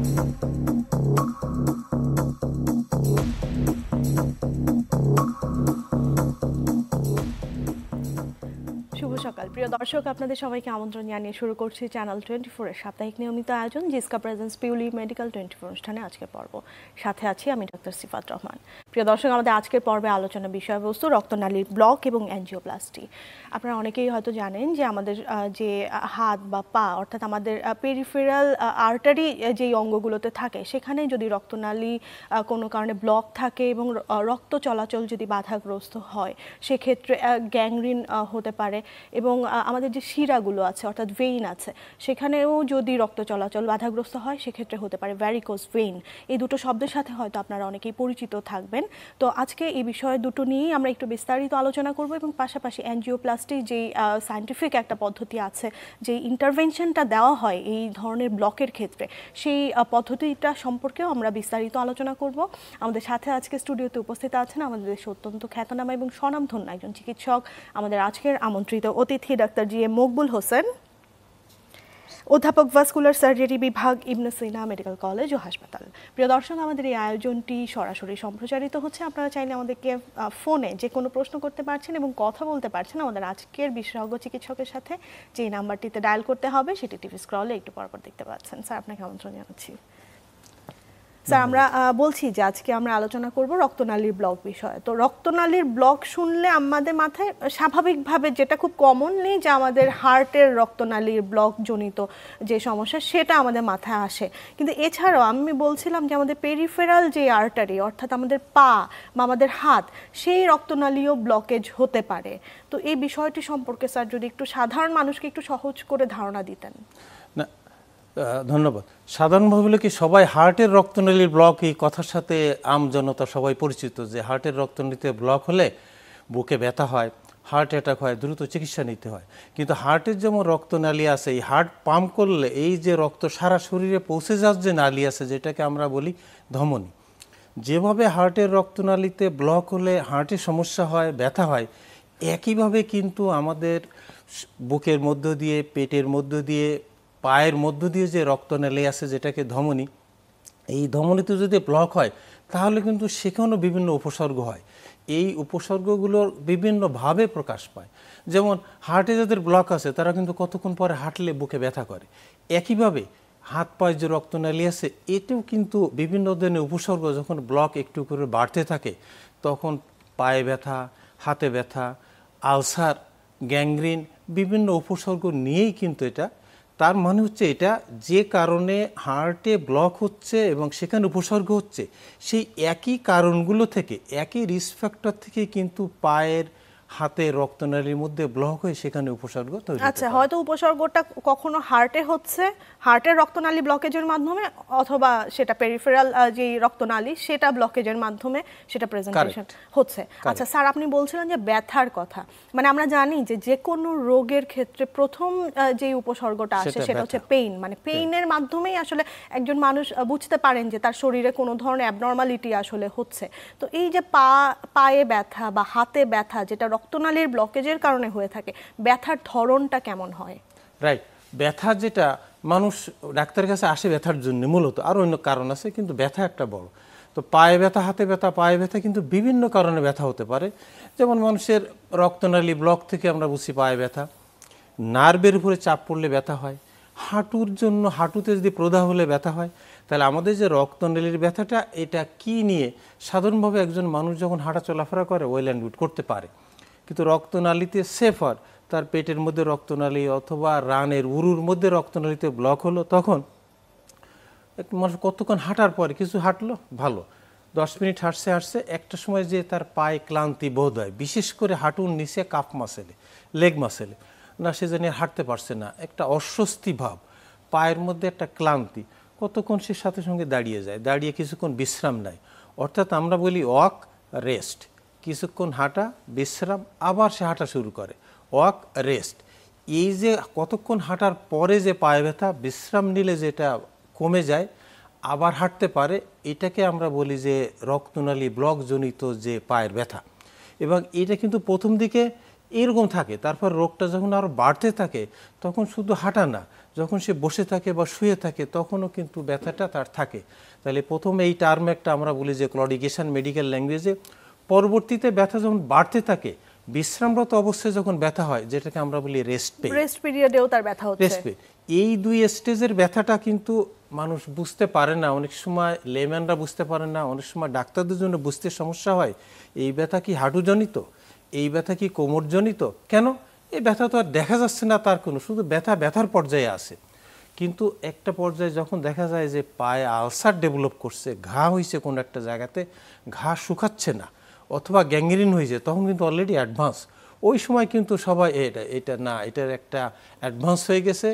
শুভ সকাল প্রিয় দর্শক, আপনাদের সবাইকে আমন্ত্রণ জানিয়ে শুরু করছি চ্যানেল 24 এর সাপ্তাহিক নিয়মিত আয়োজন জিসকা প্রেজেন্স পিউলি মেডিকেল 24 অনুষ্ঠানে আজকের পর্ব। সাথে আছি আমি ডক্টর সিফাত রহমান। প্রিয় দর্শক, আমাদের আজকের পর্বে আলোচনা বিষয়বস্তু রক্তনালীর ব্লক এবং অ্যাঞ্জিওপ্লাস্টি। আপনারা অনেকেই হয়তো জানেন যে আমাদের যে হাত বা পা অর্থাৎ আমাদের পেরিফেরাল আর্টারি যেই অঙ্গগুলোতে থাকে সেখানে যদি রক্তনালী কোনো কারণে ব্লক থাকে এবং রক্ত চলাচল যদি বাধাগ্রস্ত হয় সেক্ষেত্রে গ্যাংগ্রিন হতে পারে। এবং আমাদের যে শিরাগুলো আছে অর্থাৎ ভেইন আছে সেখানেও যদি রক্ত চলাচল বাধাগ্রস্ত হয় সেক্ষেত্রে হতে পারে ভ্যারিকোজ ভেইন। এই দুটো শব্দের সাথে হয়তো আপনারা অনেকেই পরিচিত থাকবেন। তো আজকে এই বিষয় দুটো নিয়েই আমরা একটু বিস্তারিত আলোচনা করব এবং পাশাপাশি অ্যাঞ্জিওপ্লাস্টি যেই সায়েন্টিফিক একটা পদ্ধতি আছে, যে ইন্টারভেনশনটা দেওয়া হয় এই ধরনের ব্লকের ক্ষেত্রে, সেই পদ্ধতিটা সম্পর্কেও আমরা বিস্তারিত আলোচনা করব। আমাদের সাথে আজকে স্টুডিওতে উপস্থিত আছেন আমাদের দেশের অত্যন্ত খ্যাতনামা এবং স্বনামধন্য একজন চিকিৎসক, আমাদের আজকের আমন্ত্রিত অতিথি ডাক্তার জি এম মকবুল হোসেন, অধ্যাপক ভাস্কুলার সার্জারি বিভাগ ইবনে সিনা মেডিকেল কলেজ ও হাসপাতাল। প্রিয় দর্শক, আমাদের এই আয়োজনটি সরাসরি সম্প্রচারিত হচ্ছে। আপনারা চাইলে আমাদেরকে ফোনে যে কোনো প্রশ্ন করতে পারছেন এবং কথা বলতে পারছেন আমাদের আজকের বিশেষজ্ঞ চিকিৎসকের সাথে। যে নাম্বারটিতে ডায়াল করতে হবে সেটি টিভি স্ক্রলে একটু পরপর দেখতে পাচ্ছেন। স্যার, আপনাকে আমন্ত্রণ জানাচ্ছি। স্যার, আমরা বলছি যে আজকে আমরা আলোচনা করব রক্তনালীর ব্লক বিষয়ে। তো রক্তনালীর ব্লক শুনলে আমাদের মাথায় স্বাভাবিকভাবে যেটা খুব কমনলি যে আমাদের হার্টের রক্তনালীর ব্লক জনিত যে সমস্যা সেটা আমাদের মাথায় আসে, কিন্তু এছাড়াও আমি বলছিলাম যে আমাদের পেরিফেরাল যে আর্টারি অর্থাৎ আমাদের পা বা আমাদের হাত, সেই রক্তনালীও ব্লকেজ হতে পারে। তো এই বিষয়টি সম্পর্কে স্যার যদি একটু সাধারণ মানুষকে একটু সহজ করে ধারণা দিতেন। না, ধন্যবাদ। সাধারণভাবে কি সবাই হার্টের রক্তনালীর ব্লক এই কথার সাথে জনতা সবাই পরিচিত যে হার্টের রক্তনালীতে ব্লক হলে বুকে ব্যথা হয়, হার্ট অ্যাটাক হয়, দ্রুত চিকিৎসা নিতে হয়। কিন্তু হার্টের যেমন রক্তনালী আছে, এই হার্ট পাম্প করলে এই যে রক্ত সারা শরীরে পৌঁছে যাওয়ার যে নালী আছে যেটাকে আমরা বলি ধমনী, যেভাবে হার্টের রক্তনালীতে ব্লক হলে হার্টের সমস্যা হয়, ব্যথা হয়, একইভাবে কিন্তু আমাদের বুকের মধ্য দিয়ে, পেটের মধ্য দিয়ে, পায়ের মধ্য দিয়ে যে রক্তনালী আছে যেটাকে ধমনী, এই ধমনীতে যদি ব্লক হয় তাহলে কিন্তু সেখানেও বিভিন্ন উপসর্গ হয়। এই উপসর্গগুলোর বিভিন্নভাবে প্রকাশ পায়। যেমন হার্টে যাদের ব্লক আছে তারা কিন্তু কতক্ষণ পরে হাঁটলে বুকে ব্যথা করে। একইভাবে হাত পায়ে যে রক্তনালী আছে এটাও কিন্তু বিভিন্ন ধরনের উপসর্গ, যখন ব্লক একটু করে বাড়তে থাকে তখন পায়ে ব্যথা, হাতে ব্যথা, আলসার, গ্যাংগ্রিন বিভিন্ন উপসর্গ নিয়েই কিন্তু এটা। তার মানে হচ্ছে এটা যে কারণে হার্টে ব্লক হচ্ছে এবং সেখানে উপসর্গ হচ্ছে সেই একই কারণগুলো থেকে, একই রিস্ক ফ্যাক্টর থেকে কিন্তু পায়ের, হাতে রক্তনালীর মধ্যে ব্লক হয়ে সেখানে উপসর্গ তৈরি হয়। আচ্ছা, হয়তো উপসর্গটা কখনো হার্টে হচ্ছে, হার্টের রক্তনালী ব্লকেজের মাধ্যমে, অথবা সেটা পেরিফেরাল যে রক্তনালী সেটা ব্লকেজের মাধ্যমে সেটা প্রেজেন্টেশন হচ্ছে। আচ্ছা স্যার, আপনি বলছিলেন যে ব্যথার কথা, মানে আমরা জানি যে যে কোনো রোগের ক্ষেত্রে প্রথম যে উপসর্গটা আসে সেটা হচ্ছে পেইন, মানে পেইনের মাধ্যমেই আসলে একজন মানুষ বুঝতে পারেন যে তার শরীরে কোনো ধরনের অ্যাবনর্মালিটি আসলে হচ্ছে। তো এই যে পায়ে ব্যথা বা হাতে ব্যথা যেটা রক্তনালীর ব্লকেজের কারণে হয়ে থাকে, ব্যথার ধরনটা কেমন হয়? রাইট, ব্যথা যেটা মানুষ ডাক্তারের কাছে আসে ব্যথার জন্য মূলত, আর অন্য কারণ আছে কিন্তু ব্যথা একটা বড়। তো পায়ে ব্যথা, হাতে ব্যথা, পায়ে ব্যথা কিন্তু বিভিন্ন কারণে ব্যথা হতে পারে। যেমন মানুষের রক্তনালী ব্লক থেকে আমরা বুঝি পায়ে ব্যথা, নার্ভের উপরে চাপ পড়লে ব্যথা হয়, হাঁটুর জন্য হাঁটুতে যদি প্রদাহ হলে ব্যথা হয়। তাহলে আমাদের যে রক্তনালীর ব্যথাটা এটা কি নিয়ে, সাধারণভাবে একজন মানুষ যখন হাঁটা চলাফেরা করে ওয়েল অ্যান্ড গুড করতে পারে, কিন্তু রক্তনালীতে সেফার তার পেটের মধ্যে রক্তনালী অথবা রানের উরুর মধ্যে রক্তনালীতে ব্লক হলো, তখন একটু মানুষ কতক্ষণ হাঁটার পরে কিছু হাঁটলো ভালো, 10 মিনিট হাঁটছে হাঁটছে একটা সময় যে তার পায়ে ক্লান্তি বোধ হয়, বিশেষ করে হাঁটুর নিচে কাফ মাসেলে, লেগ মাসেলে, না সে জানি হাঁটতে পারছে না, একটা অস্বস্তি ভাব, পায়ের মধ্যে একটা ক্লান্তি, কতক্ষণ সে সাথে সঙ্গে দাঁড়িয়ে যায়, দাঁড়িয়ে কিছুক্ষণ বিশ্রাম নেয়। অর্থাৎ আমরা বলি ওয়াক রেস্ট, কিছুক্ষণ হাঁটা বিশ্রাম, আবার সে হাঁটা শুরু করে, ওয়াক রেস্ট। এই যে কতক্ষণ হাঁটার পরে যে পায়ে ব্যথা, বিশ্রাম নিলে যেটা কমে যায় আবার হাঁটতে পারে, এটাকে আমরা বলি যে রক্তনালী ব্লক জনিত যে পায়ের ব্যথা। এবং এটা কিন্তু প্রথম দিকে এরকম থাকে, তারপর রোগটা যখন আরও বাড়তে থাকে তখন শুধু হাঁটা না, যখন সে বসে থাকে বা শুয়ে থাকে তখনও কিন্তু ব্যথাটা তার থাকে। তাহলে প্রথমে এই টার্ম একটা আমরা বলি যে ক্লডিকেশন মেডিকেল ল্যাঙ্গুয়েজে, পরবর্তীতে ব্যথা যখন বাড়তে থাকে, বিশ্রামরত অবস্থায় যখন ব্যথা হয় যেটাকে আমরা বলি রেস্ট পেইন, রেস্ট পিরিয়ডেও তার ব্যথা হচ্ছে। রেস্ট পেইন, এই দুই স্টেজের ব্যথাটা কিন্তু মানুষ বুঝতে পারে না, অনেক সময় লেম্যানরা বুঝতে পারে না, অনেক সময় ডাক্তারদের জন্য বুঝতে সমস্যা হয়। এই ব্যথা কি হাঁটুজনিত, এই ব্যথা কি কোমরজনিত, কেন এই ব্যথা তো আর দেখা যাচ্ছে না তার কোনো, শুধু ব্যথার পর্যায়ে আছে। কিন্তু একটা পর্যায়ে যখন দেখা যায় যে পায়ে আলসার ডেভেলপ করছে, ঘা হয়েছে কোনো একটা জায়গাতে, ঘা শুকাচ্ছে না অথবা গ্যাংগ্রিন হয়েছে, তখন কিন্তু অলরেডি অ্যাডভান্স। ওই সময় কিন্তু সবাই এটা না, এটার একটা অ্যাডভান্স হয়ে গেছে,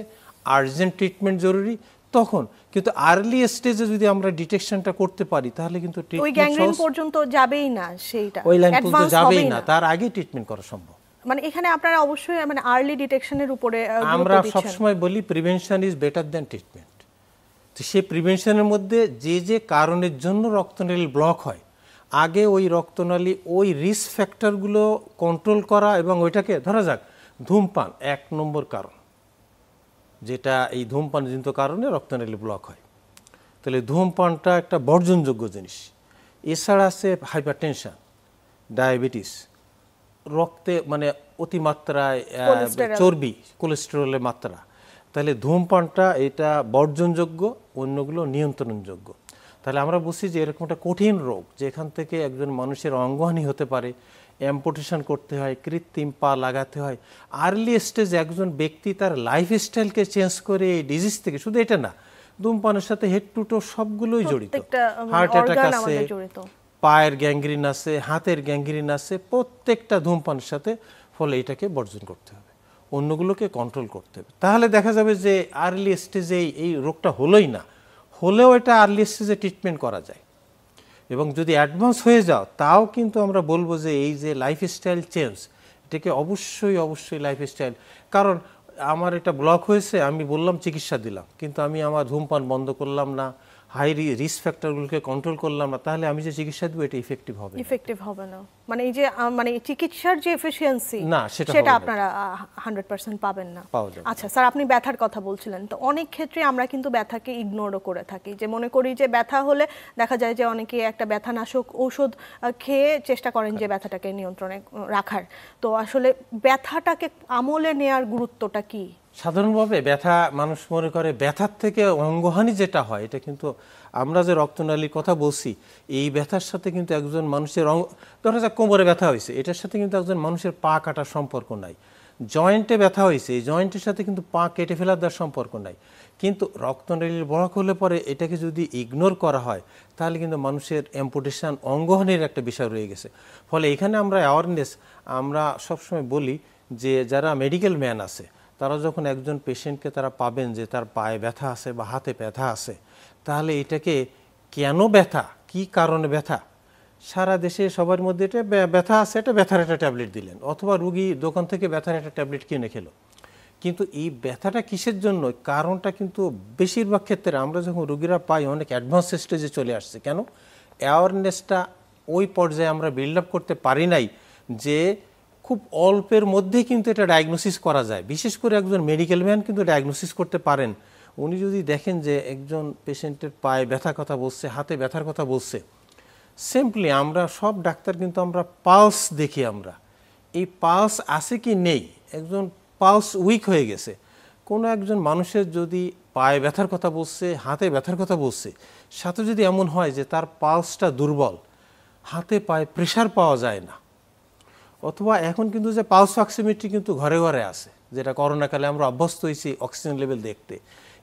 আর্জেন্ট ট্রিটমেন্ট জরুরি। তখন কিন্তু আর্লি স্টেজে যদি আমরা ডিটেকশনটা করতে পারি তাহলে কিন্তু ওই গ্যাংগ্রিন পর্যন্ত যাবেই না, সেইটা ওই লাইন পর্যন্ত যাবেই না, তার আগে ট্রিটমেন্ট করা সম্ভব। মানে এখানে আপনারা অবশ্যই মানে আর্লি ডিটেকশনের উপরে আমরা সবসময় বলি prevention is better than treatment. তো সেই প্রিভেনশনের মধ্যে যে কারণের জন্য রক্তনালী ব্লক হয়, আগে ওই রক্তনালী ওই রিস্ক ফ্যাক্টরগুলো কন্ট্রোল করা, এবং ওইটাকে ধরা যাক ধূমপান 1 নম্বর কারণ, যেটা এই ধূমপানজনিত কারণে রক্তনালী ব্লক হয়, তাহলে ধূমপানটা একটা বর্জনযোগ্য জিনিস। এছাড়া আছে হাইপারটেনশন, ডায়াবেটিস, রক্তে মানে অতিমাত্রায় চর্বি, কোলেস্টেরলের মাত্রা, তাহলে ধূমপানটা এটা বর্জনযোগ্য, অন্যগুলো নিয়ন্ত্রণযোগ্য। তাহলে আমরা বুঝছি যে এরকম একটা কঠিন রোগ যেখান থেকে একজন মানুষের অঙ্গহানি হতে পারে, অ্যাম্পুটেশন করতে হয়, কৃত্রিম পা লাগাতে হয়। আর্লি স্টেজে একজন ব্যক্তি তার লাইফস্টাইলকে চেঞ্জ করে এই ডিজিজ থেকে, শুধু এটা না, ধূমপানের সাথে হেড টু টো সবগুলোই জড়িত, হার্ট অ্যাটাক আছে, পায়ের গ্যাংগ্রিন আছে, হাতের গ্যাংগ্রিন আছে, প্রত্যেকটা ধূমপানের সাথে। ফলে এটাকে বর্জন করতে হবে, অন্যগুলোকে কন্ট্রোল করতে হবে। তাহলে দেখা যাবে যে আর্লি স্টেজে এই রোগটা হলোই না, হলেও এটা আর্লি স্টেজে ট্রিটমেন্ট করা যায়। এবং যদি অ্যাডভান্স হয়ে যাও তাও কিন্তু আমরা বলবো যে এই যে লাইফস্টাইল চেঞ্জ, এটাকে অবশ্যই লাইফস্টাইল, কারণ আমার এটা ব্লক হয়েছে, আমি বললাম চিকিৎসা দিলাম, কিন্তু আমি আমার ধূমপান বন্ধ করলাম না, হাই রিস্ক ফ্যাক্টরগুলোকে কন্ট্রোল করলাম না, তাহলে আমি যে চিকিৎসা দেবো এটা ইফেক্টিভ হবে না। মানে এই যে মানে চিকিৎসার যে এফিশিয়েন্সি না, সেটা আপনারা 100% পাবেন না। আচ্ছা স্যার, আপনি ব্যথার কথা বলছিলেন, তো অনেক ক্ষেত্রে আমরা কিন্তু ব্যথাকে ইগনোরও করে থাকি, যে মনে করি যে ব্যথা হলে দেখা যায় যে অনেকে একটা ব্যথানাশক ঔষধ খেয়ে চেষ্টা করেন যে ব্যথাটাকে নিয়ন্ত্রণে রাখার। তো আসলে ব্যথাটাকে আমলে নেয়ার গুরুত্বটা কি? সাধারণভাবে ব্যথা মানুষ মনে করে ব্যথার থেকে অঙ্গহানি যেটা হয়, এটা কিন্তু আমরা যে রক্তনালীর কথা বলছি, এই ব্যথার সাথে কিন্তু একজন মানুষের ধরা যাক কোমরে ব্যথা হয়েছে, এটার সাথে কিন্তু একজন মানুষের পা কাটার সম্পর্ক নাই। জয়েন্টে ব্যথা হয়েছে, এই জয়েন্টের সাথে কিন্তু পা কেটে ফেলার দেওয়ার সম্পর্ক নাই। কিন্তু রক্তনালীর ব্লক হলে পরে এটাকে যদি ইগনোর করা হয় তাহলে কিন্তু মানুষের অ্যাম্পুটেশন, অঙ্গহানির একটা বিষয় রয়ে গেছে। ফলে এখানে আমরা অ্যাওয়ারনেস, আমরা সবসময় বলি যে যারা মেডিকেল ম্যান আছে তারা যখন একজন পেশেন্টকে তারা পাবেন যে তার পায়ে ব্যথা আছে বা হাতে ব্যথা আছে, তাহলে এটাকে কেন ব্যথা, কি কারণে ব্যথা, সারা দেশে সবার মধ্যে এটা ব্যথা আছে, এটা ব্যথার একটা ট্যাবলেট দিলেন, অথবা রুগী দোকান থেকে ব্যথার একটা ট্যাবলেট কিনে খেলো। কিন্তু এই ব্যথাটা কিসের জন্য, কারণটা কিন্তু বেশিরভাগ ক্ষেত্রে আমরা যখন রুগীরা পাই অনেক অ্যাডভান্স স্টেজে চলে আসছে। কেন? অ্যাওয়ারনেসটা ওই পর্যায়ে আমরা বিল্ড আপ করতে পারি নাই, যে খুব অল্পের মধ্যেই কিন্তু এটা ডায়াগনোসিস করা যায়। বিশেষ করে একজন মেডিকেল ম্যান কিন্তু ডায়াগনোসিস করতে পারেন। উনি যদি দেখেন যে একজন পেশেন্টের পায়ে ব্যথার কথা বলছে, হাতে ব্যথার কথা বলছে, সিম্পলি আমরা সব ডাক্তার কিন্তু আমরা পালস দেখি, আমরা এই পালস আছে কি নেই, একজন পালস উইক হয়ে গেছে, কোনো একজন মানুষের যদি পায়ে ব্যথার কথা বলছে, হাতে ব্যথার কথা বলছে, সাথে যদি এমন হয় যে তার পালসটা দুর্বল, হাতে পায়ে প্রেশার পাওয়া যায় না, অথবা এখন কিন্তু যে পালস অক্সিমেট্রি কিন্তু ঘরে ঘরে আছে, যেটা করোনাকালে আমরা অভ্যস্ত হয়েছি অক্সিজেন লেভেল দেখতে।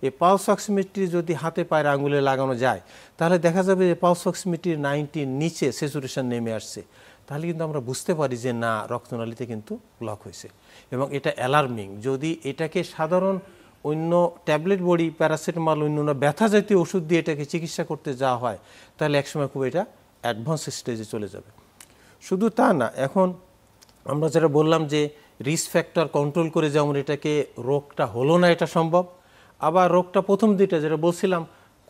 এই পালস অক্সিমেট্রি যদি হাতে পায়ের আঙুলে লাগানো যায় তাহলে দেখা যাবে যে পালস অক্সিমেট্রির 90 নিচে স্যাচুরেশন নেমে আসছে। তাহলে কিন্তু আমরা বুঝতে পারি যে না, রক্তনালীতে কিন্তু ব্লক হয়েছে। এবং এটা অ্যালার্মিং। যদি এটাকে সাধারণ অন্য ট্যাবলেট বড়ি, প্যারাসিটামল, অন্য ব্যথা জাতীয় ওষুধ দিয়ে এটাকে চিকিৎসা করতে যাওয়া হয় তাহলে একসময় খুব এটা অ্যাডভান্স স্টেজে চলে যাবে। শুধু তা না, এখন আমরা যেটা বললাম যে রিস্ক ফ্যাক্টর কন্ট্রোল করে যেমন এটাকে রোগটা হলো না এটা সম্ভব, আবার রোগটা প্রথম দিকটা যেটা বলছিলাম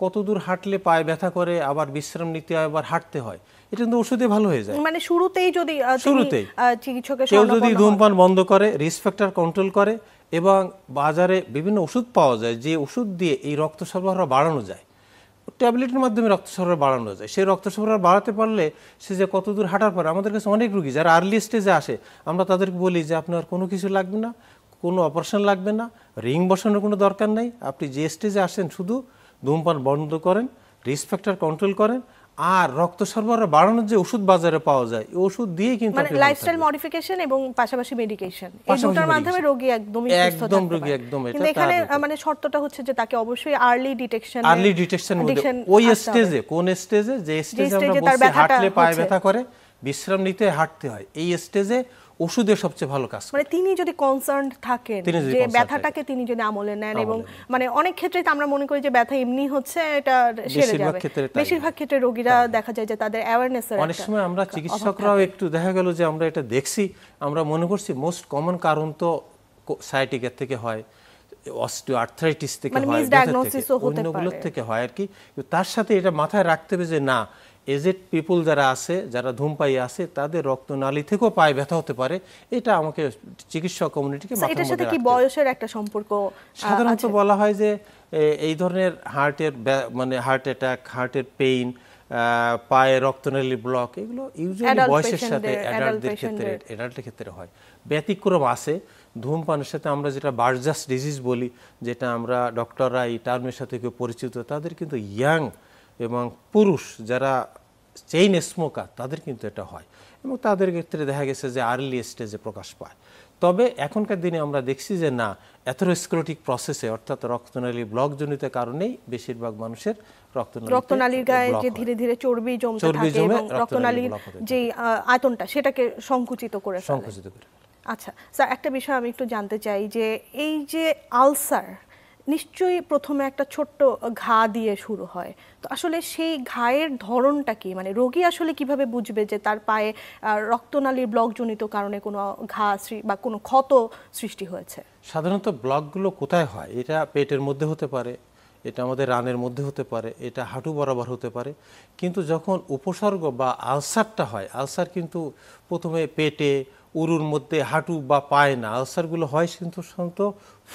কত দূর হাঁটলে পায়ে ব্যথা করে, আবার বিশ্রাম নিতে হয়, আবার হাঁটতে হয়, এটা কিন্তু ওষুধে ভালো হয়ে যায়। মানে শুরুতেই যদি চিকিৎসকের কেউ যদি ধূমপান বন্ধ করে, রিস্ক ফ্যাক্টর কন্ট্রোল করে, এবং বাজারে বিভিন্ন ওষুধ পাওয়া যায় যে ওষুধ দিয়ে এই রক্ত সরবরাহ বাড়ানো যায়, ট্যাবলেটের মাধ্যমে রক্ত সরবরাহ বাড়ানো যায়। সেই রক্ত সরবরাহ বাড়াতে পারলে সে যে কত দূর হাঁটার পরে, আমাদের কাছে অনেক রুগী যারা আর্লি স্টেজে আসে, আমরা তাদেরকে বলি যে আপনার কোনো কিছু লাগবে না, কোনো অপারেশন লাগবে না, রিং বসানোর কোনো দরকার নেই, আপনি যে স্টেজে আসেন শুধু ধূমপান বন্ধ করেন, রিস্ক ফ্যাক্টর কন্ট্রোল করেন, আর রক্ত সরবরাহ বাড়ানোর যে ওষুধ বাজারে পাওয়া যায় এই ওষুধ দিয়ে কিন্তু মানে লাইফস্টাইল মডিফিকেশন এবং পাশাপাশি মেডিকেশন, এই দুটোর মাধ্যমে রোগী একদমই সুস্থ থাকতে পারে। রোগী একদম এটা। কিন্তু এখানে মানে শর্তটা হচ্ছে যে তাকে অবশ্যই আর্লি ডিটেকশন মধ্যে ওই স্টেজে, কোন স্টেজে, যে স্টেজে আমরা বলছি হাঁটলে পায়ে ব্যথা করে, বিশ্রাম নিতে হাঁটতে হয়, এই স্টেজে ওষুধের সবচেয়ে ভালো কাজ। মানে তিনি যদি কনসার্ন থাকেন যে ব্যথাটাকে তিনি যদি আমলে নেন, এবং মানে অনেক ক্ষেত্রে আমরা মনে করি যে ব্যথা এমনি হচ্ছে, এটা সেরে যাবে, বেশিরভাগ ক্ষেত্রে রোগীরা দেখা যায় যে তাদের অ্যাওয়ারনেসের অনেক সময় আমরা চিকিৎসকরাও একটু দেখা গেল যে আমরা এটা দেখছি, আমরা মনে করছি মোস্ট কমন কারণ তো সায়াটিকা থেকে হয়, অস্টিওআর্থ্রাইটিস থেকে হয়, অন্যগুলোর থেকে হয় আর কি। তার সাথে এটা মাথায় রাখতে হবে যে না, এজেড পিপল যারা আছে, যারা ধূমপায়ী আছে, তাদের রক্তনালী থেকেও পায়ে ব্যথা হতে পারে। এটা আমাকে চিকিৎসক কমিউনিটিকে মাথায় রাখতে হবে। এটার সাথে কি বয়সের একটা সম্পর্ক? সাধারণত বলা হয় যে এই ধরনের হার্টের মানে হার্ট অ্যাটাক, হার্টের পেইন, পায়ে রক্তনালী ব্লক, এগুলো ইউজুয়ালি বয়সের সাথে অ্যাডাল্টের ক্ষেত্রে হয়। ব্যতিক্রম আছে, ধূমপানের সাথে আমরা যেটা বার্জাস ডিজিজ বলি, যেটা আমরা ডক্টররা এই টার্মের সাথে কেউ পরিচিত, তাদের কিন্তু ইয়াং এবং পুরুষ যারা চেইন স্মোকার তাদের কিন্তু এটা হয়, এবং তাদের ক্ষেত্রে দেখা গেছে যে আর্লি স্টেজে প্রকাশ পায়। তবে এখনকার দিনে আমরা দেখছি যে না, অ্যাথেরোস্ক্লেরোটিক প্রসেসে অর্থাৎ রক্তনালী ব্লক জনিত কারণেই বেশিরভাগ মানুষের রক্তনালীর গায়ে যে ধীরে ধীরে চর্বি জমতে থাকে এবং রক্তনালীর যে আয়তনটা সেটাকে সংকুচিত করে ফেলে। আচ্ছা স্যার, একটা বিষয় আমি একটু জানতে চাই যে এই যে আলসার নিশ্চয়ই প্রথমে একটা ছোট্ট ঘা দিয়ে শুরু হয়, তো আসলে সেই ঘায়ের ধরনটা কি? মানে রোগী আসলে কিভাবে বুঝবে যে তার পায়ে রক্তনালীর ব্লকজনিত কারণে কোনো ঘা বা কোনো ক্ষত সৃষ্টি হয়েছে? সাধারণত ব্লকগুলো কোথায় হয়? এটা পেটের মধ্যে হতে পারে, এটা আমাদের রানের মধ্যে হতে পারে, এটা হাঁটু বরাবর হতে পারে। কিন্তু যখন উপসর্গ বা আলসারটা হয়, আলসার কিন্তু প্রথমে পেটে, উরুর মধ্যে, হাঁটু বা পায়ে না, আলসারগুলো হয় কিন্তু সাধারণত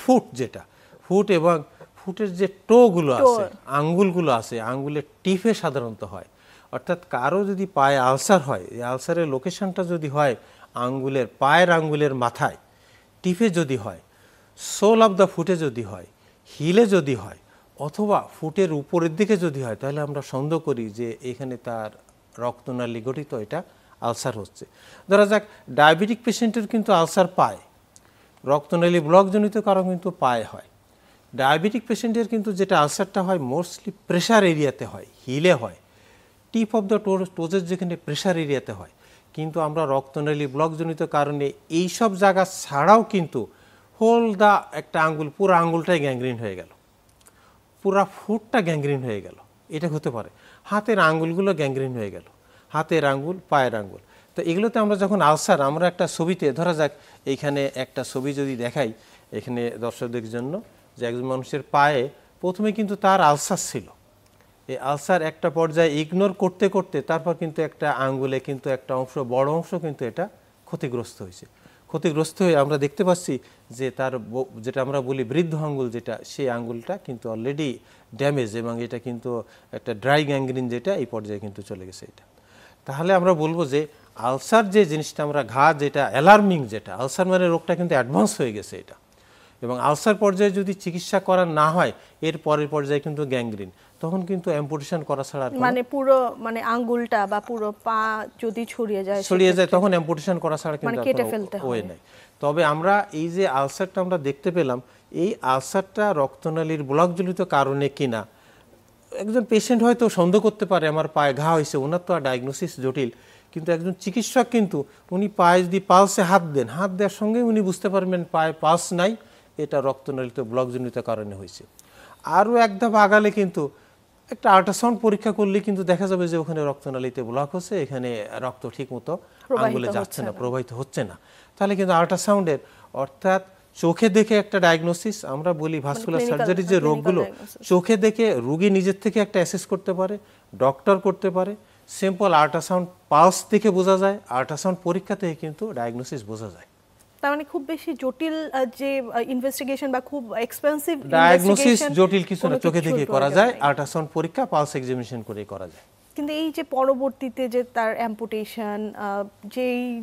ফুট, যেটা ফুট এবং ফুটের যে টোগুলো আছে, আঙ্গুলগুলো আছে, আঙ্গুলের টিপে সাধারণত হয়। অর্থাৎ কারো যদি পায়ে আলসার হয়, এই আলসারের লোকেশনটা যদি হয় আঙ্গুলের, পায়ের আঙ্গুলের মাথায়, টিপে যদি হয়, সোল অফ দ্য ফুটে যদি হয়, হিলে যদি হয়, অথবা ফুটের উপরের দিকে যদি হয়, তাহলে আমরা সন্দেহ করি যে এখানে তার রক্তনালী গঠিত এটা আলসার হচ্ছে। ধরা যাক ডায়াবেটিক পেশেন্টের কিন্তু আলসার পায়, রক্তনালী ব্লকজনিত কারণ কিন্তু পায়ে হয়। ডায়াবেটিক পেশেন্টের কিন্তু যেটা আলসারটা হয় মোস্টলি প্রেশার এরিয়াতে হয়, হিলে হয়, টিপ অফ দ্য টোজের যেখানে প্রেশার এরিয়াতে হয়। কিন্তু আমরা রক্তনালী ব্লকজনিত কারণে এইসব জায়গা ছাড়াও কিন্তু হোল দা একটা আঙ্গুল, পুরো আঙ্গুলটাই গ্যাংগ্রিন হয়ে গেল, পুরা ফুটটা গ্যাংগ্রিন হয়ে গেল, এটা হতে পারে। হাতের আঙ্গুলগুলো গ্যাংগ্রিন হয়ে গেল, হাতের আঙ্গুল, পায়ের আঙ্গুল। তো এগুলোতে আমরা যখন আলসার, আমরা একটা ছবিতে ধরা যাক এইখানে একটা ছবি যদি দেখাই এখানে দর্শকদের জন্য, যে একজন মানুষের পায়ে প্রথমে কিন্তু তার আলসার ছিল, এই আলসার একটা পর্যায়ে ইগনোর করতে করতে তারপর কিন্তু একটা আঙ্গুলে কিন্তু একটা অংশ, বড় অংশ কিন্তু এটা ক্ষতিগ্রস্ত হয়েছে। ক্ষতিগ্রস্ত হয়ে আমরা দেখতে পাচ্ছি যে তার যেটা আমরা বলি বৃদ্ধ আঙ্গুল, যেটা সেই আঙ্গুলটা কিন্তু অলরেডি ড্যামেজ, এবং এটা কিন্তু একটা ড্রাই গ্যাংগ্রিন, যেটা এই পর্যায়ে কিন্তু চলে গেছে এটা। তাহলে আমরা বলবো যে আলসার যে জিনিসটা, আমরা ঘা যেটা অ্যালার্মিং, যেটা আলসার মানে রোগটা কিন্তু অ্যাডভান্স হয়ে গেছে এটা, এবং আলসার পর্যায়ে যদি চিকিৎসা করা না হয় এর পরের পর্যায়ে কিন্তু গ্যাংগ্রিন, তখন কিন্তু অ্যাম্পুটেশন করা ছাড়া, মানে পুরো মানে আঙ্গুলটা বা পুরো পা যদি ছড়িয়ে যায় তখন অ্যাম্পুটেশন করা ছাড়া কিন্তু কেটে ফেলতে হয়। ওয়ে নাই। তবে আমরা এই যে আলসারটা আমরা দেখতে পেলাম, এই আলসারটা রক্তনালীর ব্লকজনিত কারণে কিনা একজন পেশেন্ট হয়তো সন্দেহ করতে পারে আমার পায়ে ঘা হয়েছে, ওনার তো আর ডায়াগনোসিস জটিল, কিন্তু একজন চিকিৎসক কিন্তু উনি পায়ে যদি পালসে হাত দেন, হাত দেওয়ার সঙ্গে উনি বুঝতে পারবেন পায়ে পালস নাই, এটা রক্তনালীতে ব্লকজনিত কারণে হয়েছে। আরও এক ধাপ আগালে কিন্তু একটা আল্ট্রাসাউন্ড পরীক্ষা করলে কিন্তু দেখা যাবে যে ওখানে রক্তনালীতে ব্লক হচ্ছে, এখানে রক্ত ঠিক মতো আঙ্গুলে যাচ্ছে না, প্রবাহিত হচ্ছে না। তাহলে কিন্তু আল্ট্রাসাউন্ডের, অর্থাৎ চোখে দেখে একটা ডায়াগনোসিস, আমরা বলি ভাস্কুলার সার্জারি যে রোগগুলো চোখে দেখে রোগী নিজের থেকে একটা অ্যাসেস করতে পারে, ডক্টর করতে পারে। সিম্পল আল্ট্রাসাউন্ড পালস থেকে বোঝা যায়, আল্ট্রাসাউন্ড পরীক্ষা থেকে কিন্তু ডায়াগনোসিস বোঝা যায়। তার মানে খুব বেশি জটিল যে ইনভেস্টিগেশন বা খুব এক্সপেন্সিভ ডায়াগনোসিস জটিল কিছু না, চোখে দেখে করা যায়, আল্ট্রাসাউন্ড পরীক্ষা পালস এক্সামিনেশন করে করা যায়। কিন্তু এই যে পরবর্তীতে যে তার অ্যাম্পুটেশন,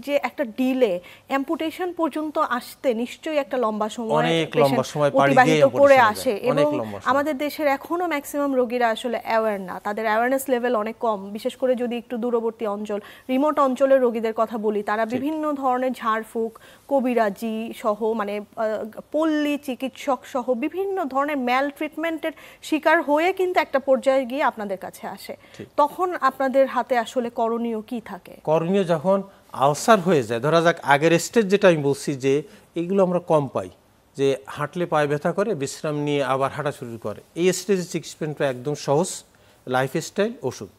যে একটা ডিলে অ্যাম্পুটেশন পর্যন্ত আসতে নিশ্চয়ই একটা লম্বা সময় অতিবাহিত করে আসে, এবং আমাদের দেশের এখনো ম্যাক্সিমাম রোগীরা আসলে অ্যাওয়্যার না, তাদের অ্যাওয়ারনেস লেভেল অনেক কম। বিশেষ করে যদি একটু দূরবর্তী অঞ্চল, রিমোট অঞ্চলের রোগীদের কথা বলি, তারা বিভিন্ন ধরনের ঝাড়ফুঁক, কবিরাজি সহ, মানে পল্লী চিকিৎসক সহ বিভিন্ন ধরনের ম্যাল ট্রিটমেন্টের শিকার হয়ে কিন্তু একটা পর্যায়ে গিয়ে আপনাদের কাছে আসে। তখন আপনাদের হাতে আসলে করণীয় কি থাকে? করণীয় যখন আলসার হয়ে যায়, ধরা যাক আগের স্টেজ যেটা আমি বলছি যে এগুলো আমরা কম পাই, যে হাঁটলে পায়ে ব্যথা করে, বিশ্রাম নিয়ে আবার হাঁটা শুরু করে, এই স্টেজে চিকিৎসাটা একদম সহজ, লাইফস্টাইল, ওষুধ,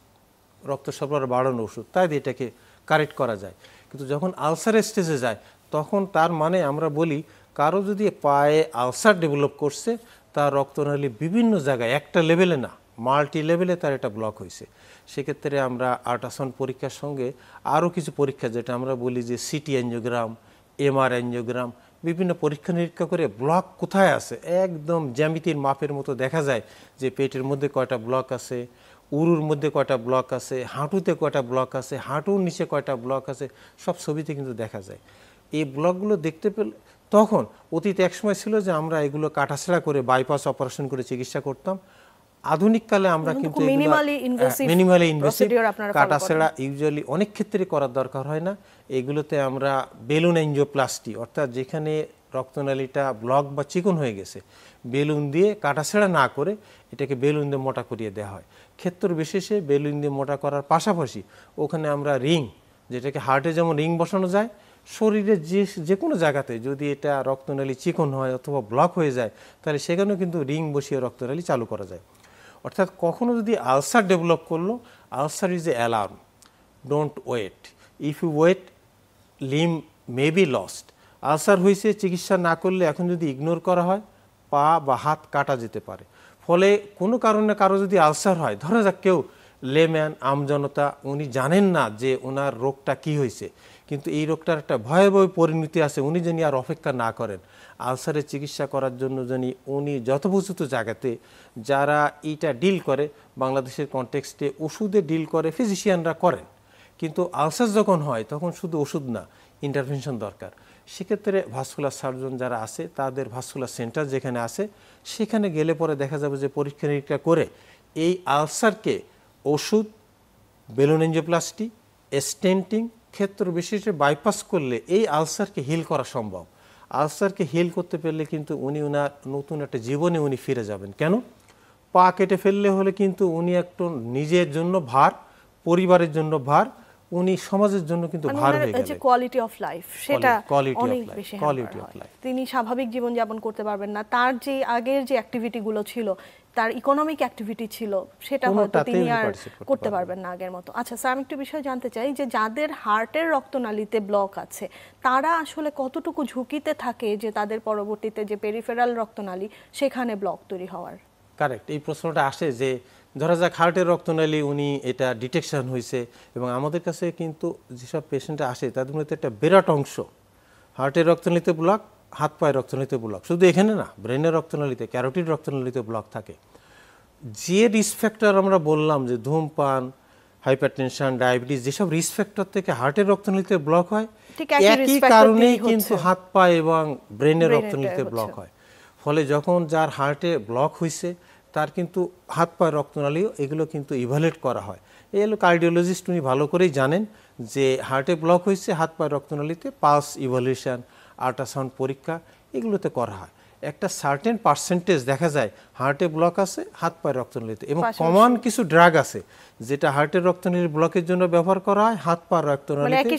রক্ত সরবরাহ বাড়ানো ওষুধ, তাই দিয়ে এটাকে কারেক্ট করা যায়। কিন্তু যখন আলসার স্টেজে যায় তখন তার মানে আমরা বলি কারো যদি পায়ে আলসার ডেভেলপ করছে, তার রক্তনালী বিভিন্ন জায়গায়, একটা লেভেলে না, মাল্টি লেভেলে তার এটা ব্লক হয়েছে। সেক্ষেত্রে আমরা আল্ট্রাসাউন্ড পরীক্ষার সঙ্গে আরও কিছু পরীক্ষা, যেটা আমরা বলি যে সিটি অ্যাঞ্জিওগ্রাম, এমআর অ্যাঞ্জিওগ্রাম, বিভিন্ন পরীক্ষা নিরীক্ষা করে ব্লক কোথায় আছে একদম জ্যামিতির মাপের মতো দেখা যায় যে পেটের মধ্যে কয়টা ব্লক আছে, উরুর মধ্যে কয়টা ব্লক আছে, হাঁটুতে কয়টা ব্লক আছে, হাঁটুর নিচে কয়টা ব্লক আছে, সব ছবিতে কিন্তু দেখা যায়। এই ব্লকগুলো দেখতে পেলে তখন অতীতে একসময় ছিল যে আমরা এগুলো কাটাছেঁড়া করে বাইপাস অপারেশন করে চিকিৎসা করতাম। আধুনিক কালে আমরা কিন্তু মিনিমালি ইনভেসিভ কাটাছেঁড়া ইউজুয়ালি অনেক ক্ষেত্রে করার দরকার হয় না। এগুলোতে আমরা বেলুন এনজিওপ্লাস্টি, অর্থাৎ যেখানে রক্তনালীটা ব্লক বা চিকন হয়ে গেছে, বেলুন দিয়ে কাটাছেঁড়া না করে এটাকে বেলুন দিয়ে মোটা করিয়ে দেওয়া হয়। ক্ষেত্র বিশেষে বেলুন দিয়ে মোটা করার পাশাপাশি ওখানে আমরা রিং, যেটাকে হার্টে যেমন রিং বসানো যায়, শরীরের যে কোনো জায়গাতে যদি এটা রক্তনালী চিকন হয় অথবা ব্লক হয়ে যায়, তাহলে সেখানেও কিন্তু রিং বসিয়ে রক্তনালী চালু করা যায়। অর্থাৎ কখনো যদি আলসার ডেভেলপ করলো, ulcer is a alarm, don't wait, if you wait limb may be lost. Ulcer হয়েছে, চিকিৎসা না করলে এখন যদি ইগনোর করা হয়, পা বা হাত কাটা যেতে পারে। ফলে কোনো কারণে কারো যদি আলসার হয়, ধরা যাক কেউ লেম্যান, আমজনতা, উনি জানেন না যে ওনার রোগটা কি হয়েছে, কিন্তু এই রোগটার একটা ভয়াবহ পরিণতি আছে, উনি যেন আর অপেক্ষা না করেন, আলসারের চিকিৎসা করার জন্য যেন উনি যথোপযুক্ত জায়গাতে যারা এইটা ডিল করে, বাংলাদেশের কনটেক্সটে ওষুধে ডিল করে, ফিজিশিয়ানরা করেন। কিন্তু আলসার যখন হয় তখন শুধু ওষুধ না, ইন্টারভেনশন দরকার। সেক্ষেত্রে ভাস্কুলার সার্জন যারা আছে, তাদের ভাস্কুলার সেন্টার যেখানে আছে, সেখানে গেলে পরে দেখা যাবে যে পরীক্ষা নিরীক্ষা করে এই আলসারকে ওষুধ, বেলুন এনজিওপ্লাস্টি, স্টেন্টিং, ক্ষেত্র বিশেষে বাইপাস করলে এই আলসারকে হিল করা সম্ভব। আলসারকে হিল করতে পারলে কিন্তু উনি ওনার নতুন একটা জীবনে উনি ফিরে যাবেন। কেন? পা কেটে ফেললে হলে কিন্তু উনি একটু নিজের জন্য ভার, পরিবারের জন্য ভার, উনি সমাজের জন্য কিন্তু ভার হয়ে গেলেন। কোয়ালিটি অফ লাইফ, সেটা অনেক বেশি কোয়ালিটি অফ লাইফ, তিনি স্বাভাবিক জীবন যাপন করতে পারবেন না। তার যে আগের যে অ্যাক্টিভিটিগুলো ছিল, তার ইকোনমিক অ্যাক্টিভিটি ছিল, সেটা হয়তো তিনি আর করতে পারবেন না আগের মতো। আচ্ছা স্যার, আমি একটু বিষয় জানতে চাই যে যাদের হার্টের রক্তনালীতে ব্লক আছে, তারা আসলে কতটুকু ঝুঁকিতে থাকে যে তাদের পরবর্তীতে যে পেরিফেরাল রক্তনালী, সেখানে ব্লক তৈরি হওয়ার? কারেক্ট, এই প্রশ্নটা আসে যে ধরা যাক হার্টের রক্তনালী উনি এটা ডিটেকশন হয়েছে, এবং আমাদের কাছে কিন্তু যেসব পেশেন্টরা আসে তাদের মধ্যে একটা বিরাট অংশ হার্টের রক্তনালীতে ব্লক, হাত পায়ের রক্তনালীতে ব্লক, শুধু এখানে না, ব্রেনের রক্তনালীতে, ক্যারোটিড রক্তনালীতে ব্লক থাকে। যে রিস্ক ফ্যাক্টর আমরা বললাম যে ধূমপান, হাইপারটেনশন, ডায়াবেটিস, যেসব রিস্ক ফ্যাক্টর থেকে হার্টের রক্তনালীতে ব্লক হয়, একই কারণেই কিন্তু হাত পা এবং ব্রেনের রক্তনালীতে ব্লক হয়। ফলে যখন যার হার্টে ব্লক হয়েছে, তার কিন্তু হাত পায়ের রক্তনালীও এগুলো কিন্তু ইভালুয়েট করা হয়। এই হলো কার্ডিওলজিস্ট, উনি ভালো করেই জানেন যে হার্টে ব্লক হয়েছে, হাত পায়ের রক্তনালীতে পালস ইভালুয়েশন, আল্ট্রাসাউন্ড পরীক্ষা এগুলোতে করা হয়। একটা সার্টেন পার্সেন্টেজ দেখা যায় হার্টে ব্লক আছে হাত পায়ের রক্তনালীতে, এবং কমন কিছু ড্রাগ আছে যেটা হার্টের রক্তনালীর ব্লকের জন্য ব্যবহার করা হয়, হাত পায়ের রক্তনালীতে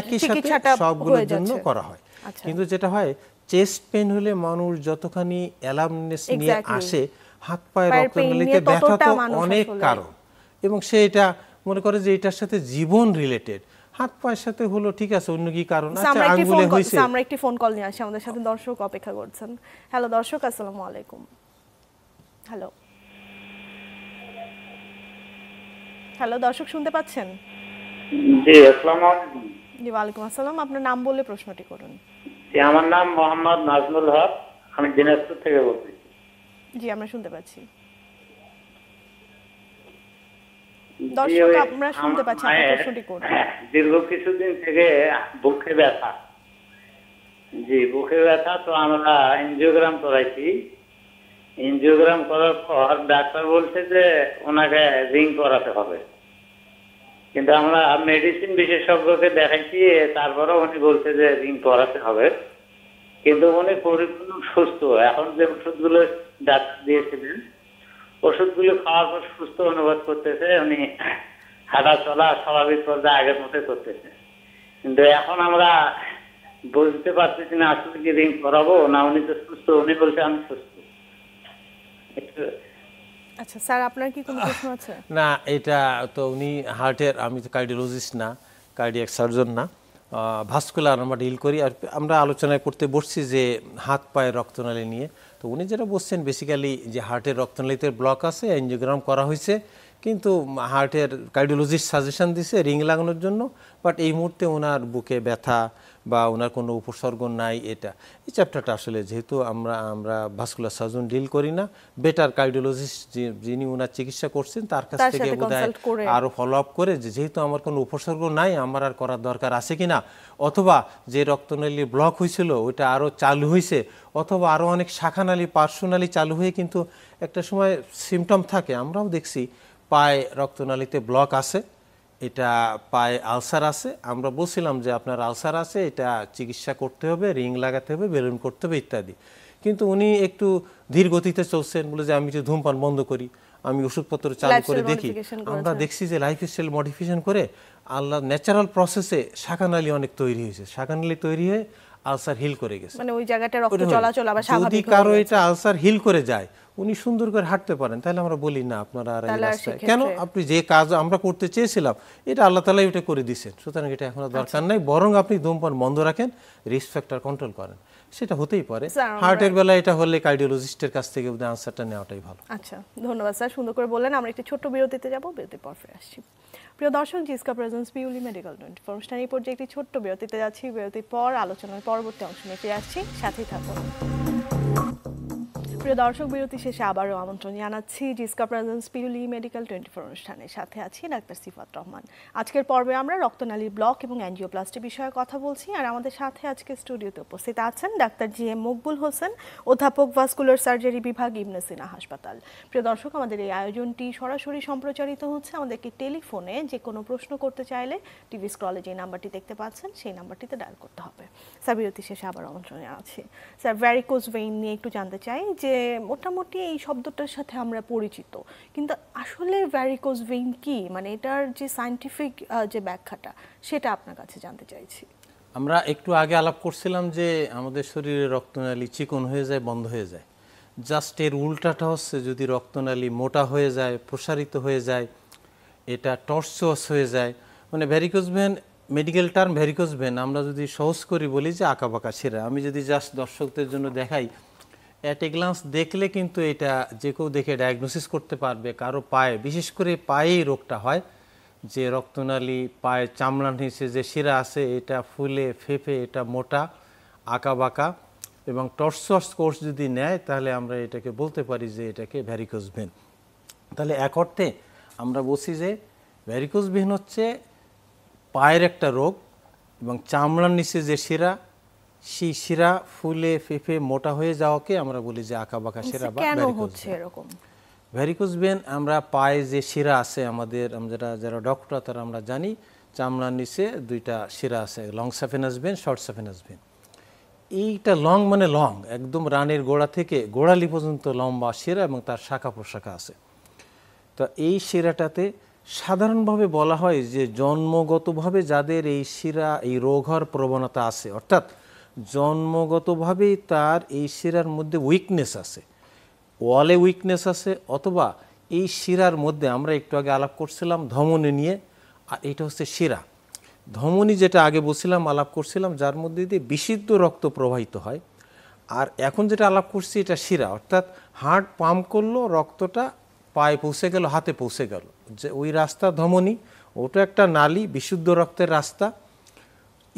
একই সাথে সবগুলোর জন্য করা হয়। কিন্তু যেটা হয়, চেস্ট পেন হলে মানুষ যতখানি অ্যালার্মনেস নিয়ে আসে, হাত পায়ের রক্তনালীতে ব্যথা তো অনেক কারণ, এবং সে এটা মনে করে যে এটার সাথে জীবন রিলেটেড, হাত পায়ের সাথে হলো ঠিক আছে, অন্য কি কারণ আছে, আঙ্গুলে হইছে। আমরা একটি ফোন কল নিয়ে আসি, আমাদের সাথে দর্শক অপেক্ষা করছেন। হ্যালো দর্শক, আসসালামু আলাইকুম। হ্যালো হ্যালো দর্শক, শুনতে পাচ্ছেন? জি, আসসালামু আলাইকুম। জি, ওয়ালাইকুম আসসালাম। আপনার নাম বলে প্রশ্নটি করুন। জি, আমার নাম মোহাম্মদ নাজমুল হক, আমি দিনাজপুর থেকে বলছি। জি, আমরা শুনতে পাচ্ছি। জি, দর্শক, ওই আমরা শুনতে আমার পাচ্ছি, আপনার মায়ের প্রশ্নটি করুন। দীর্ঘ কিছুদিন থেকে বুকে ব্যথা। জি, বুকে ব্যথা, তো আমরা এনজিওগ্রাম করাইছি। এনজিওগ্রাম করার পর ডাক্তার বলছে যে ওনাকে রিং করাতে হবে, কিন্তু আমরা মেডিসিন বিশেষজ্ঞকে দেখাইছি, তারপরেও উনি বলছে যে রিং করাতে হবে। কিন্তু উনি পরিপূর্ণ সুস্থ, এখন যে ওষুধগুলো ডাক্তার দিয়েছিলেন ওষুধগুলো খাওয়ার পর সুস্থ অনুভব করতেছে, উনি হাঁটা চলা স্বাভাবিক পর্যায়ে আগের মতো করতেছে। কিন্তু এখন আমরা বুঝতে পারতেছি না আসলে কি রিং করাবো না, উনি তো সুস্থ, উনি বলছে আমি সুস্থ। আচ্ছা স্যার, আপনার কি কোনো প্রশ্ন আছে? না, এটা তো উনি হার্টের, আমি তো কার্ডিওলজিস্ট না, কার্ডিয়াক সার্জন না, ভাস্কুলার আমরা ডিল করি। আর আমরা আলোচনা করতে বসছি যে হাত পায়ের রক্তনালী নিয়ে। তো উনি যেটা বলছেন বেসিক্যালি যে হার্টের রক্তনালীতে ব্লক আছে, এনজিওগ্রাম করা হয়েছে, কিন্তু হার্টের কার্ডিওলজিস্ট সাজেশন দিছে রিং লাগানোর জন্য। বাট এই মুহূর্তে ওনার বুকে ব্যথা বা ওনার কোনো উপসর্গ নাই। এই চ্যাপ্টারটা আসলে যেহেতু আমরা ভাস্কুলার সার্জন ডিল করি না, বেটার কার্ডিওলজিস্ট যিনি ওনার চিকিৎসা করছেন তার কাছ থেকে বোধহয় আরও ফলো আপ করে, যেহেতু আমার কোনো উপসর্গ নাই, আমার আর করার দরকার আছে কিনা, অথবা যে রক্তনালী ব্লক হয়েছিল ওইটা আরও চালু হয়েছে, অথবা আরও অনেক শাখানালী পার্শ্বনালী চালু হয়ে কিন্তু একটা সময় সিমটম থাকে। আমরাও দেখছি পায়ে রক্তনালীতে ব্লক আছে, এটা পায়ে আলসার আছে, আমরা বলছিলাম যে আপনার আলসার আছে, এটা চিকিৎসা করতে হবে, রিং লাগাতে হবে, বেলুন করতে হবে ইত্যাদি। কিন্তু উনি একটু ধীর গতিতে চলছেন, বলে যে আমি একটু ধূমপান বন্ধ করি, আমি ওষুধপত্র চালু করে দেখি। আমরা দেখছি যে লাইফস্টাইল মডিফিকেশন করে আল্লাহ ন্যাচারাল প্রসেসে শাখানালী অনেক তৈরি হয়েছে, শাখানালী তৈরি হয়ে আলসার হিল করে গেছে। মানে ওই জায়গাটা রক্ত চলাচল আবার স্বাভাবিক যদি কারো এটা আলসার হিল করে যায়, উনি সুন্দর করে হাঁটতে পারেন, তাহলে আমরা বলি না আপনারা আর এই রাস্তায় কেন, আপনি যে কাজ আমরা করতে চেয়েছিলাম এটা আল্লাহ তাআলা এটা করে দিয়েছেন, সুতরাং এটা এখন দরকার নাই, বরং আপনি ধূমপান বন্ধ রাখেন, রিস্ক ফ্যাক্টর কন্ট্রোল করেন। সেটা হতেই পারে। হার্টের বেলায় এটা হলে কার্ডিওলজিস্টের কাছ থেকে আনসারটা নেওয়াটাই ভালো। আচ্ছা, ধন্যবাদ স্যার, সুন্দর করে বললেন। আমরা একটি ছোট্ট বিরতিতে যাব, বিরতির পর ফিরে আসছি। প্রিয় দর্শক, জিসকা প্রেজেন্স পিউলি মেডিকেল 24 অনুষ্ঠানে এই পর্যায়ে একটি ছোট্ট বিরতিতে যাচ্ছি। বিরতির পর আলোচনার পরবর্তী অংশ নিয়ে ফিরে আসছি, সাথেই থাকুন। প্রিয় দর্শক, বিরতি শেষে আবারও আমন্ত্রণ জানাচ্ছি জিসকা প্রেজেন্স পিউলি মেডিকেল 24 অনুষ্ঠানের সাথে আছি ডাক্তার সিফাত রহমান। আজকের পর্বে আমরা রক্তনালীর ব্লক এবং অ্যাঞ্জিওপ্লাস্টি বিষয়ে কথা বলছি, আর আমাদের সাথে আজকে স্টুডিওতে উপস্থিত আছেন ডাক্তার জি.এম. মকবুল হোসেন, অধ্যাপক ভাস্কুলার সার্জারি বিভাগ, ইবনে সিনা হাসপাতাল। প্রিয় দর্শক, আমাদের এই আয়োজনটি সরাসরি সম্প্রচারিত হচ্ছে। আমাদেরকে টেলিফোনে যে কোনো প্রশ্ন করতে চাইলে টিভি স্ক্রলে যে নাম্বারটি দেখতে পাচ্ছেন সেই নাম্বারটিতে ডায়াল করতে হবে। স্যার, বিরতি শেষে আবার আমন্ত্রণ জানাচ্ছি। স্যার, ভ্যারিকোজ ভেইন নিয়ে একটু জানতে চাই যে মোটামুটি এই শব্দটার সাথে আমরা পরিচিত, কিন্তু আসলে ভ্যারিকোজ ভেইন কি, মানে এটার যে সায়েন্টিফিক যে ব্যাখ্যাটা সেটা আপনার কাছে জানতে চাইছি। আমরা একটু আগে আলাপ করছিলাম যে আমাদের শরীরে রক্তনালী চিকন হয়ে যায়, বন্ধ হয়ে যায়। জাস্ট এর উল্টাটা হচ্ছে, যদি রক্তনালী মোটা হয়ে যায়, প্রসারিত হয়ে যায়, এটা টর্সুয়াস হয়ে যায়, মানে varicose vein, medical term varicose vein, আমরা যদি সহজ করি বলি যে আঁকাবাঁকা শিরা। আমি যদি জাস্ট দর্শকদের জন্য দেখাই, অ্যাট এ গ্লান্স দেখলে কিন্তু এটা যে কেউ দেখে ডায়াগনোসিস করতে পারবে। কারো পায়ে, বিশেষ করে পায়েই রোগটা হয়, যে রক্তনালী পায়ের চামড়ার নিচে যে শিরা আছে এটা ফুলে ফেঁপে, এটা মোটা, আঁকাবাঁকা এবং টর্সুয়াস কোর্স যদি নেয়, তাহলে আমরা এটাকে বলতে পারি যে এটাকে ভ্যারিকোজ ভেন। তাহলে এক অর্থে আমরা বলছি যে ভ্যারিকোজ ভেন হচ্ছে পায়ের একটা রোগ, এবং চামড়ার নিচে যে শিরা, সেই শিরা ফুলে ফেঁপে মোটা হয়ে যাওয়াকে আমরা বলি যে আঁকাবাঁকা শিরা বা ভ্যারিকোজ ভেন। ভ্যারিকোজ ভেন, আমরা পায়ে যে শিরা আছে আমাদের, আমরা যারা ডক্টর তারা আমরা জানি, চামড়ার নিচে দুইটা শিরা আছে, লং সাফেনাস ভেন, শর্ট সাফেনাস ভেন। এইটা লং মানে লং, একদম রানের গোড়া থেকে গোড়ালি পর্যন্ত লম্বা শিরা এবং তার শাখা প্রশাখা আছে। তো এই শিরাটাতে সাধারণভাবে বলা হয় যে জন্মগতভাবে যাদের এই শিরা, এই রোগ হওয়ার প্রবণতা আছে, অর্থাৎ জন্মগতভাবেই তার এই শিরার মধ্যে উইকনেস আছে, ওয়ালে উইকনেস আছে, অথবা এই শিরার মধ্যে, আমরা একটু আগে আলাপ করছিলাম ধমনী নিয়ে, আর এটা হচ্ছে শিরা। ধমনী যেটা আগে বলছিলাম, আলাপ করছিলাম, যার মধ্যে দিয়ে বিশুদ্ধ রক্ত প্রবাহিত হয়। আর এখন যেটা আলাপ করছি এটা শিরা, অর্থাৎ হার্ট পাম্প করলো, রক্তটা পায়ে পৌঁছে গেল, হাতে পৌঁছে গেল, যে ওই রাস্তা ধমনী, ওটা একটা নালী, বিশুদ্ধ রক্তের রাস্তা।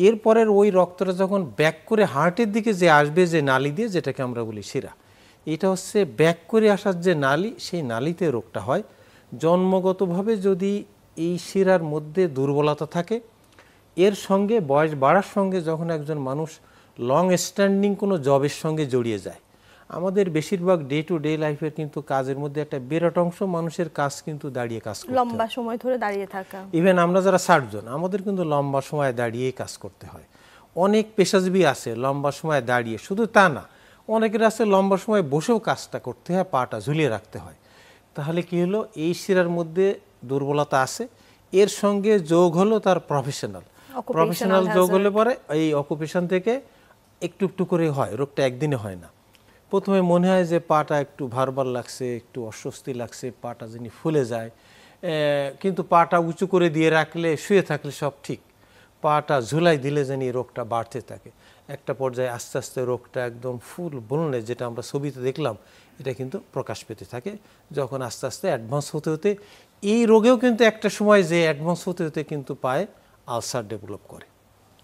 এরপরের ওই রক্তটা যখন ব্যাক করে হার্টের দিকে যে আসবে যে নালি দিয়ে, যেটাকে আমরা বলি শিরা, এটা হচ্ছে ব্যাক করে আসার যে নালি, সেই নালিতে রোগটা হয়। জন্মগতভাবে যদি এই শিরার মধ্যে দুর্বলতা থাকে, এর সঙ্গে বয়স বাড়ার সঙ্গে যখন একজন মানুষ লং স্ট্যান্ডিং কোনো জবের সঙ্গে জড়িয়ে যায়, আমাদের বেশিরভাগ ডে টু ডে লাইফের কিন্তু কাজের মধ্যে একটা বিরাট অংশ মানুষের কাজ কিন্তু দাঁড়িয়ে কাজ করতে হয়, লম্বা সময় ধরে দাঁড়িয়ে থাকা। ইভেন আমরা যারা সার্জন, আমাদের কিন্তু লম্বা সময় দাঁড়িয়েই কাজ করতে হয়। অনেক পেশাজীবী আছে লম্বা সময় দাঁড়িয়ে, শুধু তা না, অনেকের আছে লম্বা সময় বসেও কাজটা করতে হয়, পাটা ঝুলিয়ে রাখতে হয়। তাহলে কি হলো, এই শিরার মধ্যে দুর্বলতা আছে, এর সঙ্গে যোগ হলো তার প্রফেশনাল যোগ হলে পরে এই অকুপেশন থেকে একটু একটু করে হয়, রোগটা একদিনে হয় না। প্রথমে মনে হয় যে পাটা একটু ভারবার লাগছে, একটু অস্বস্তি লাগছে, পাটা যিনি ফুলে যায়, কিন্তু পাটা উঁচু করে দিয়ে রাখলে, শুয়ে থাকলে সব ঠিক, পাটা ঝুলাই দিলে যেন এই রোগটা বাড়তে থাকে। একটা পর্যায়ে আস্তে আস্তে রোগটা একদম ফুল বলনে, যেটা আমরা ছবিতে দেখলাম, এটা কিন্তু প্রকাশ পেতে থাকে। যখন আস্তে আস্তে অ্যাডভান্স হতে হতে, এই রোগেও কিন্তু একটা সময় যে অ্যাডভান্স হতে হতে কিন্তু পায়ে আলসার ডেভেলপ করে,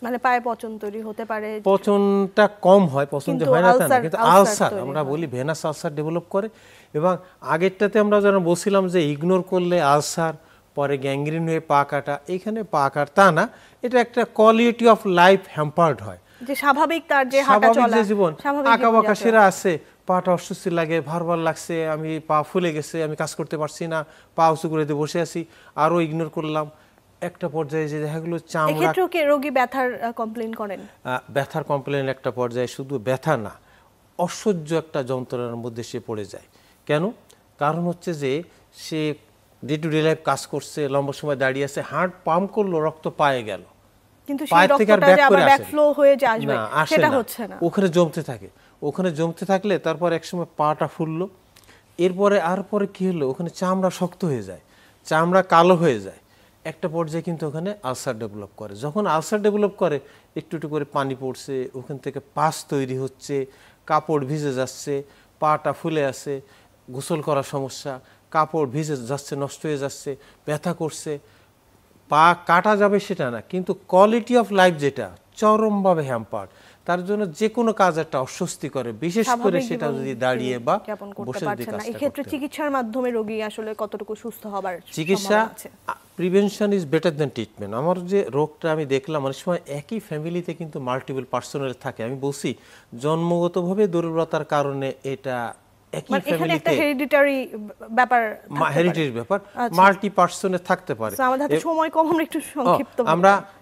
মানে পায়ে পচন তৈরি হতে পারে। পচনটা কম হয়, পচন যে হয় না তা না, কিন্তু আলসার, আমরা বলি ভেনাস আলসার ডেভেলপ করে। এবং আগেরটাতে আমরা যেন বলছিলাম যে ইগনোর করলে আলসার, পরে গ্যাংগ্রিন হয়ে পা কাটা, এখানে পা কাটা তা না, এটা একটা কোয়ালিটি অফ লাইফ হ্যাম্পার্ড হয়, যে স্বাভাবিক তার যে হাঁটা চলা, জীবন আঁকা বাঁকা শিরা আছে, পাটা অস্বস্তি লাগে, ভারবার লাগছে, আমি পা ফুলে গেছে, আমি কাজ করতে পারছি না, পা উঁচু করে দিয়ে বসে আছি, আরো ইগনোর করলাম। একটা পর্যায়ে যে দেখা গেলো চামড়া, এক্ষেত্রেও কি রোগী ব্যথার কমপ্লেইন করেন? ব্যথার কমপ্লেইন একটা পর্যায়ে, শুধু ব্যথা না, অসহ্য একটা যন্ত্রণার মধ্যে সে পড়ে যায়। কেন? কারণ হচ্ছে যে সে ডে টু ডে লাইফ কাজ করছে, লম্বা সময় দাঁড়িয়ে আছে, হার্ট পাম্প করলো, রক্ত পায়ে গেল, কিন্তু সেই রক্তটা যে আবার ব্যাকফ্লো হয়ে যে আসবে, সেটা হচ্ছে না, ওখানে জমতে থাকে। ওখানে জমতে থাকলে তারপর একসময় পাটা ফুললো, এরপরে আর পরে কি হলো, ওখানে চামড়া শক্ত হয়ে যায়, চামড়া কালো হয়ে যায়, একটা পর্যায়ে কিন্তু ওখানে আলসার ডেভেলপ করে। যখন আলসার ডেভেলপ করে, একটু একটু করে পানি পড়ছে, ওখান থেকে পাস তৈরি হচ্ছে, কাপড় ভিজে যাচ্ছে, পাটা ফুলে আছে, গোসল করার সমস্যা, কাপড় ভিজে যাচ্ছে, নষ্ট হয়ে যাচ্ছে, ব্যথা করছে, পা কাটা যাবে সেটা না, কিন্তু কোয়ালিটি অফ লাইফ যেটা চরমভাবে হ্যাম্পার্ড, তার জন্য যে কোনো কাজ একটা অস্বস্তি করে, বিশেষ করে সেটা যদি দাঁড়িয়ে বা বসে যদি কাজ। এই ক্ষেত্রে চিকিৎসার মাধ্যমে রোগী আসলে কতটুকু সুস্থ হবার চিকিৎসা, prevention is better than treatment. আমার যে রোগটা আমি দেখলাম, অনেক সময় একই ফ্যামিলিতে কিন্তু মাল্টিপল পার্সোনাল থাকে। আমি বলছি জন্মগতভাবে দুর্বলতার কারণে এটা একই ফ্যামিলিতে হেরিডিটারি ব্যাপার, হেরিডিটারি ব্যাপার, মাল্টি পার্সনে থাকতে পারে। আমাদের হাতে সময় কম, আমরা একটু সংক্ষিপ্ত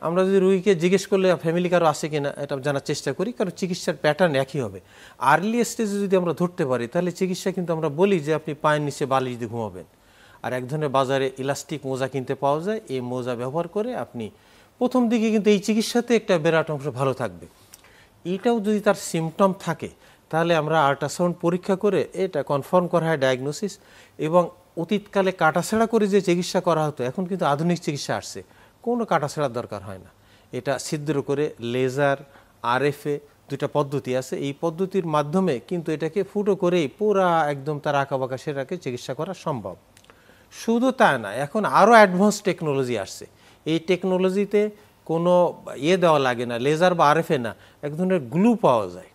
আমরা যদি রোগীকে জিজ্ঞেস করলে ফ্যামিলি কারো আছে কিনা এটা জানার চেষ্টা করি, কারণ চিকিৎসার প্যাটার্ন একই হবে। আর্লি স্টেজে যদি আমরা ধরতে পারি, তাহলে চিকিৎসা কিন্তু আমরা বলি যে আপনি পায়ের নিচে বালিশ দিয়ে ঘুমাবেন, আর এক ধরনের বাজারে ইলাস্টিক মোজা কিনতে পাওয়া যায়, এই মোজা ব্যবহার করে আপনি প্রথম দিকে কিন্তু এই চিকিৎসাতে একটা বিরাট অংশ ভালো থাকবে। এটাও যদি তার সিমটম থাকে, তাহলে আমরা আল্ট্রাসাউন্ড পরীক্ষা করে এটা কনফার্ম করা হয় ডায়াগনোসিস। এবং অতীতকালে কাটাছেঁড়া করে যে চিকিৎসা করা হতো, এখন কিন্তু আধুনিক চিকিৎসা আসছে, কোনো কাটাছেঁড়ার দরকার হয় না। এটা ছিদ্র করে, লেজার, আরএফএ, দুইটা পদ্ধতি আছে, এই পদ্ধতির মাধ্যমে কিন্তু এটাকে ফুটো করেই পুরা একদম তার আঁকাবাঁকা সেটাকে চিকিৎসা করা সম্ভব। শুধু তা না, এখন আরও অ্যাডভান্স টেকনোলজি আসছে, এই টেকনোলজিতে কোনো দেওয়া লাগে না, লেজার বা আরএফএ না, এক ধরনের গ্লু পাওয়া যায়।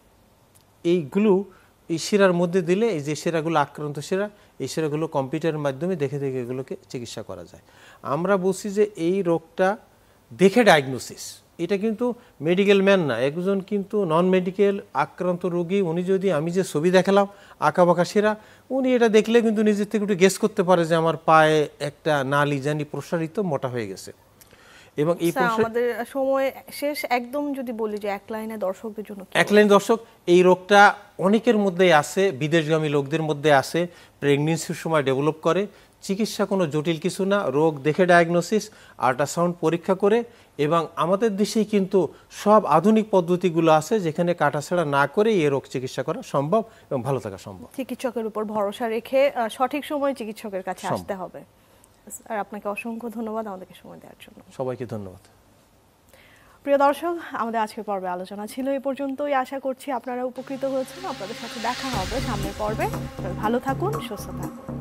এই গ্লু এই শিরার মধ্যে দিলে, এই যে শিরাগুলো আক্রান্ত শিরা, এই শিরাগুলো কম্পিউটারের মাধ্যমে দেখে দেখে এগুলোকে চিকিৎসা করা যায়। আমরা বলছি যে এই রোগটা দেখে ডায়াগনোসিস, এটা কিন্তু মেডিকেল ম্যান না, একজন কিন্তু নন মেডিকেল আক্রান্ত রোগী, উনি যদি আমি যে ছবি দেখালাম আঁকাবাঁকা শিরা, উনি এটা দেখলে কিন্তু নিজের থেকে একটু গেস করতে পারে যে আমার পায়ে একটা নালি জানি প্রসারিত, মোটা হয়ে গেছে। এবং এই আমাদের সময় শেষ, একদম যদি বলি যে এক লাইনে দর্শকদের জন্য, এক লাইন দর্শক, এই রোগটা অনেকের মধ্যেই আছে, বিদেশগামী লোকদের মধ্যে আছে, প্রেগনেন্সির সময় ডেভেলপ করে। চিকিৎসা কোনো জটিল কিছু না, রোগ দেখে ডায়াগনোসিস, আল্ট্রাসাউন্ড পরীক্ষা করে, এবং আমাদের দেশেই কিন্তু সব আধুনিক পদ্ধতিগুলো আছে যেখানে কাটাছেঁড়া না করে এই রোগ চিকিৎসা করা সম্ভব এবং ভালো থাকা সম্ভব। চিকিৎসকের উপর ভরসা রেখে সঠিক সময়ে চিকিৎসকের কাছে আসতে হবে। আর আপনাকে অসংখ্য ধন্যবাদ আমাদেরকে সময় দেওয়ার জন্য। সবাইকে ধন্যবাদ। প্রিয় দর্শক, আমাদের আজকের পর্বে আলোচনা ছিল এই পর্যন্তই। আশা করছি আপনারা উপকৃত হয়েছেন। আপনাদের সাথে দেখা হবে সামনের পর্বে। ভালো থাকুন, সুস্থ থাকুন।